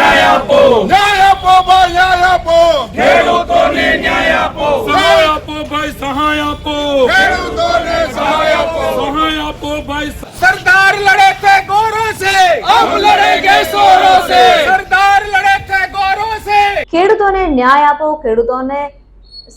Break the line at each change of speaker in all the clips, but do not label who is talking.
ન્યાય આપો,
ન્યાય આપો ભાઈ, ન્યાય આપો,
ખેડૂતોને ન્યાય આપો,
સહાય આપો ભાઈ, સહાય આપો,
ખેડૂતોને સહાય આપો,
સહાય આપો ભાઈ।
सरदार लड़े थे गोरों से, अब लड़ेंगे जोरों से, सरदार लड़े थे गोरों से।
ખેડૂતોને ન્યાય આપો, ખેડૂતોને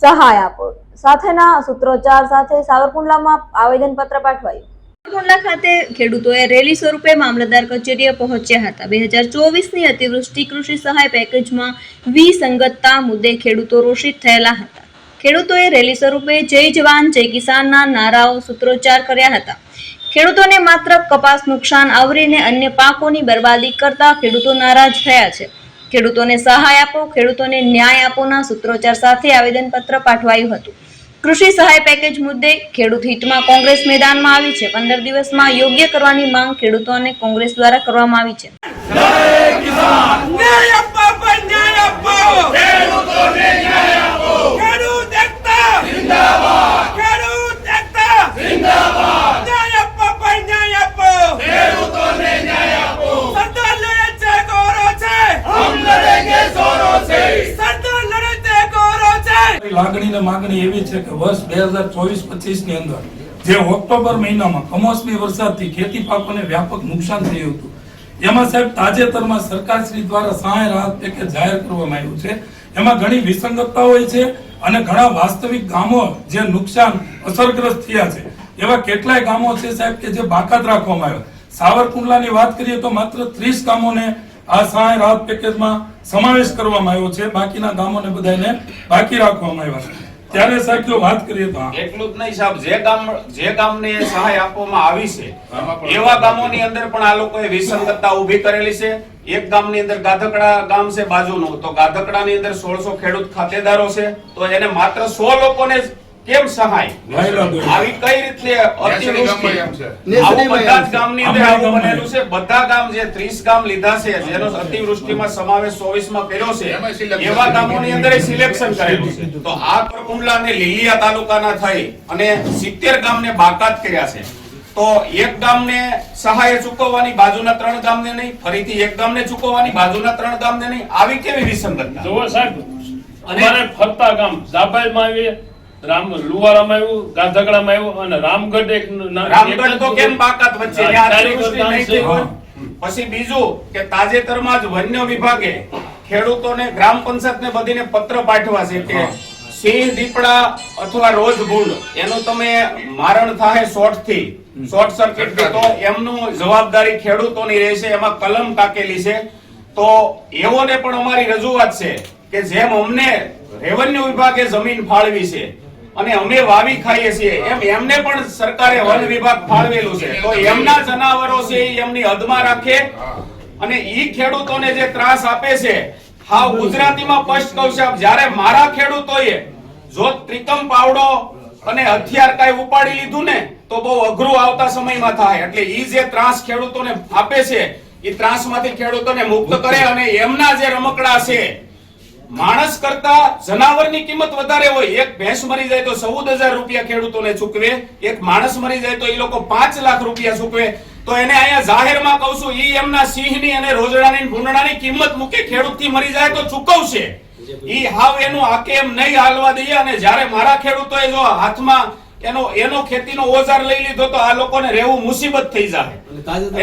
સહાય આપો સાથેના સૂત્રોચ્ચાર સાથે સાવરકુંડલામાં આવેદનપત્ર પાઠવાયું। સાવરકુંડલા ખાતે ખેડૂતોએ રેલી સ્વરૂપે મામલતદાર કચેરીએ પહોંચ્યા હતા। 2024ની અતિવૃષ્ટિ કૃષિ સહાય પેકેજમાં વિસંગતતા મુદ્દે ખેડૂતો રોષિત થયેલા હતા। ખેડૂતોએ રેલી સ્વરૂપે જય જવાન જય કિસાનના નારાઓ સૂત્રોચ્ચાર કર્યા હતા। ખેડૂતોને માત્ર કપાસ નુકસાન આવરીને અન્ય પાકોની બરબાદી કરતા ખેડૂતો નારાજ થયા છે। ખેડૂતોને સહાય આપો, ખેડૂતોને ન્યાય આપોના સૂત્રોચ્ચાર સાથે આવેદનપત્ર પાઠવાયું હતું। કૃષિ સહાય પેકેજ મુદ્દે ખેડૂત હિતમાં કોંગ્રેસ મેદાનમાં આવી છે। 15 દિવસમાં યોગ્ય કરવાની માંગ ખેડૂતો અને કોંગ્રેસ દ્વારા કરવામાં આવી છે।
ન્યાય આપો ભાઈ, ન્યાય આપો, ખેડૂતોને ન્યાય આપો, ખેડૂત એકતા જિંદાબાદ, ખેડૂત એકતા જિંદાબાદ, ન્યાય આપો ભાઈ, ન્યાય આપો, ખેડૂતોને ન્યાય આપો, સરદાર લડે છે ગોરો છે, હમ લડેંગે જોરો से, સરદાર લડે છે ગોરો છે।
લાગણી ને માગણી એવી છે કે વર્ષ 2024-25 ની અંદર જે ઓક્ટોબર મહિનામાં કમોસમી વરસાદથી ખેતી પાકોને વ્યાપક નુકસાન થયું હતું, એમાં સાહેબ તાજેતરમાં સરકારશ્રી દ્વારા સહાય રાહત પેકેજ જાહેર કરવામાં આવ્યું છે। એમાં ઘણી વિસંગતતા હોય છે અને ઘણા વાસ્તવિક ગામો જે નુકસાન અસરગ્રસ્ત થયા છે એવા કેટલાય ગામો છે સાહેબ કે જે બાકાત રાખવામાં આવ્યા। સાવરકુંડલાની વાત કરીએ તો માત્ર 30 ગામોને આ સહાય રાહત પેકેજમાં સમાવેશ કરવામાં આવ્યો છે, બાકીના ગામોને બધાને બાકી રાખવામાં આવ્યા છે। ત્યારે સાહેબ જો વાત કરીએ તો
એટલું જ નહીં સાહેબ, જે ગામને સહાય આપવામાં આવી છે એવા ગામોની અંદર પણ આ લોકોએ વિસંગતતા ઊભી કરેલી છે। એક ગામની અંદર ગાધકડા ગામ છે બાજુનું, તો ગાધકડાની અંદર 1600 ખેડૂત ખાતેદારો છે, તો એને માત્ર 100 લોકોને જ કેમ સહાય? આવી કઈ રીતે અતિવૃષ્ટિ? આવું બધા જ ગામની અંદર આવું બનેલું છે। બધા ગામ જે 30 ગામ લીધા છે જેનો અતિવૃષ્ટિમાં સમાવેશ 24 માં કર્યો છે, એવા ગામોની અંદર સિલેક્શન કરેલું છે। તો આ કુંડલા અને લીલિયા તાલુકાના થઈ અને 70 ગામને બાકાત કર્યા છે। તો એક ગામને સહાય ચૂકવવાની, બાજુના 3 ગામને નહીં, ફરીથી એક ગામને ચૂકવવાની, બાજુના 3 ગામને નહીં, આવી કેવી વિસંગતતા?
જોવો સાહેબ, અમારે ફરતા ગામ જાબાઈમાં આવી, લુવારામાં આવ્યું, ગાધકડામાં આવ્યું અને રામગઢ
રામગઢ તો કેમ બાકાત વચ્ચે? પછી બીજું કે તાજેતરમાં જ વન્ય વિભાગે ખેડૂતોને ગ્રામ પંચાયતને બધીને પત્ર પાઠવા છે કે સિંહ દીપડા અથવા રોજ ભૂંડ એનું તમે મારણ થાય શોર્ટ સર્કિટ તો એમનું જવાબદારી ખેડૂતોની રહેશે, એમાં કલમ ટાકેલી છે। તો એવોને પણ અમારી રજૂઆત છે કે જેમ અમને રેવન્યુ વિભાગે જમીન ફાળવી છે અને અમે વાવી ખાઈએ છીએ, એમ એમને પણ સરકારે વન વિભાગ ફાળવેલું છે। તો એમના જનાવરો છે એમની હદમાં રાખે અને ઈ ખેડૂતોને જે ત્રાસ આપે છે, હાવ ગુજરાતીમાં સ્પષ્ટ કહું છું, જ્યારે મારા ખેડૂતોએ જો ત્રિકમ પાવડો અને હથિયાર કાંઈ ઉપાડી લીધું ને તો બહુ અઘરું આવતા સમયમાં થાય। એટલે ઈ જે ત્રાસ ખેડૂતોને આપે છે એ ત્રાસમાંથી ખેડૂતોને મુક્ત કરે અને એમના જે રમકડા છે, માણસ કરતા જનાવરની કિંમત વધારે હોય। એક ભેંસ મરી જાય તો 14,000 રૂપિયા ખેડૂતોને ચૂકવે, એક માણસ મરી જાય તો એ લોકો 5 લાખ રૂપિયા ચૂકવે। તો એને અહીંયા જાહેરમાં કહું છું, ઈ એમના સિંહની અને રોજડાની ભૂંડડાની કિંમત મૂકે, ખેડૂતથી મરી જાય તો ચૂકવશે। ઈ હાવ એનું આકે એમ નહીં હાલવા દઈએ। અને જ્યારે મારા ખેડૂતોએ જો હાથમાં એનો ખેતીનો ઓજાર લઈ લીધો તો આ લોકોને રહેવું મુસીબત થઈ જાય।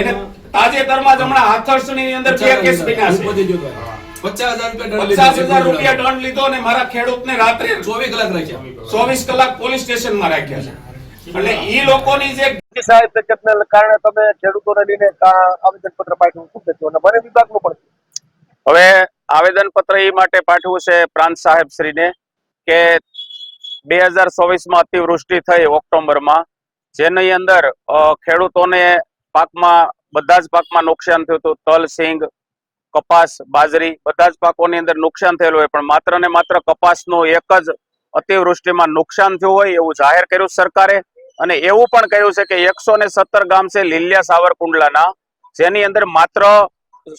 એને તાજેતરમાં જ હમણાં હાથરસની અંદર 2 કેસ બન્યા છે, 50,000 રૂપિયા દંડ લીધો અને મારા ખેડૂતને રાત્રે 24 કલાક પોલીસ સ્ટેશનમાં રાખ્યા છે। એટલે ઈ લોકોની જે
સહાય પેકેજને કારણે તમે ખેડૂતોને લઈને આવેદનપત્ર પાઠવ્યું, શું કહેશો? અને વન વિભાગનું પણ
હવે આવેદનપત્ર એ માટે પાઠવું છે પ્રાંત સાહેબ શ્રીને કે 2024માં અતિવૃષ્ટિ થઈ ઓક્ટોબરમાં, જેની અંદર ખેડૂતોને પાકમાં બધા જ પાકમાં નુકસાન થયું હતું। તલ, સિંગ, કપાસ, બાજરી બધા જ પાકોની અંદર નુકસાન થયેલું હોય, પણ માત્ર ને માત્ર કપાસનું એક જ અતિવૃષ્ટિમાં નુકસાન થયું હોય એવું જાહેર કર્યું સરકારે। અને એવું પણ કહ્યું છે કે 117 ગામ છે લીલિયા સાવરકુંડલાના, જેની અંદર માત્ર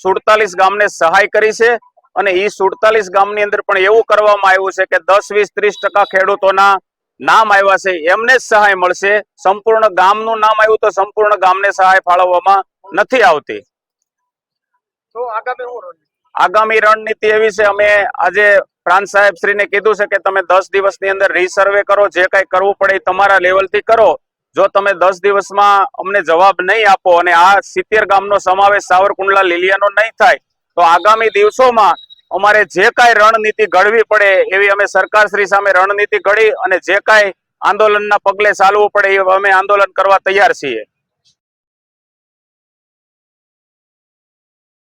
47 ગામને સહાય કરી છે। અને એ 47 ગામની અંદર પણ એવું કરવામાં આવ્યું છે કે 10, 20, 30% ખેડૂતોના નામ આવ્યા છે એમને જ સહાય મળશે। સંપૂર્ણ ગામનું નામ આવ્યું તો સંપૂર્ણ ગામને સહાય ફાળવવામાં નથી આવતી।
તો આગામી શું
આગામી રણનીતિ એવી છે, અમે આજે પ્રાંત સાહેબ શ્રીને કીધું છે કે તમે 10 દિવસની અંદર રીસર્વે કરો, જે કાંઈ કરવું પડે એ તમારા લેવલથી કરો. જો તમે 10 દિવસમાં અમને જવાબ નહીં આપો અને આ 70 ગામનો સમાવેશ સાવરકુંડલા લીલિયાનો નહીં થાય તો આગામી દિવસોમાં અમારે જે કાંઈ રણનીતિ ઘડવી પડે એવી અમે સરકારશ્રી સામે રણનીતિ ઘડી અને જે કાંઈ આંદોલનના પગલે ચાલવું પડે એ અમે આંદોલન કરવા તૈયાર છીએ.